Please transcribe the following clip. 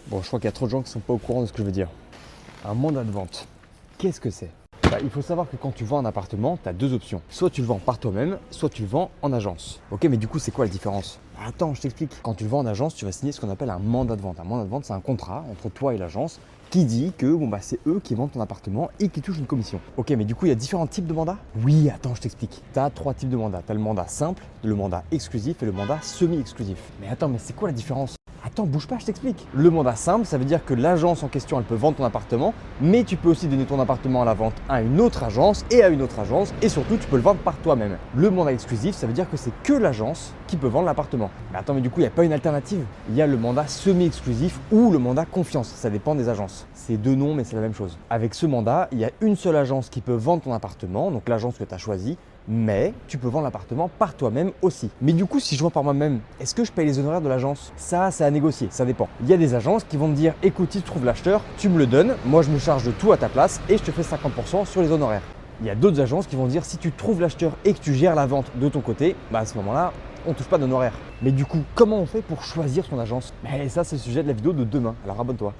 Bon, je crois qu'il y a trop de gens qui ne sont pas au courant de ce que je veux dire. Un mandat de vente, qu'est-ce que c'est? Il faut savoir que quand tu vends un appartement, tu as deux options. Soit tu le vends par toi-même, soit tu le vends en agence. Ok, mais du coup, c'est quoi la différence? Attends, je t'explique. Quand tu le vends en agence, tu vas signer ce qu'on appelle un mandat de vente. Un mandat de vente, c'est un contrat entre toi et l'agence qui dit que c'est eux qui vendent ton appartement et qui touchent une commission. Ok, mais du coup, il y a différents types de mandats? Oui, attends, je t'explique. Tu as trois types de mandats. Tu as le mandat simple, le mandat exclusif et le mandat semi-exclusif. Mais attends, mais c'est quoi la différence? Attends, bouge pas, je t'explique. Le mandat simple, ça veut dire que l'agence en question, elle peut vendre ton appartement, mais tu peux aussi donner ton appartement à la vente à une autre agence et à une autre agence, et surtout, tu peux le vendre par toi-même. Le mandat exclusif, ça veut dire que c'est que l'agence qui peut vendre l'appartement. Mais attends, mais du coup, il n'y a pas une alternative. Il y a le mandat semi-exclusif ou le mandat confiance, ça dépend des agences. C'est deux noms, mais c'est la même chose. Avec ce mandat, il y a une seule agence qui peut vendre ton appartement, donc l'agence que tu as choisie, mais tu peux vendre l'appartement par toi-même aussi. Mais du coup, si je vends par moi-même, est-ce que je paye les honoraires de l'agence? Ça, c'est à négocier, ça dépend. Il y a des agences qui vont te dire, écoute, si tu trouves l'acheteur, tu me le donnes, moi je me charge de tout à ta place et je te fais 50% sur les honoraires. Il y a d'autres agences qui vont dire, si tu trouves l'acheteur et que tu gères la vente de ton côté, à ce moment-là, on ne touche pas d'honoraires. Mais du coup, comment on fait pour choisir son agence? Ça, c'est le sujet de la vidéo de demain, alors abonne-toi.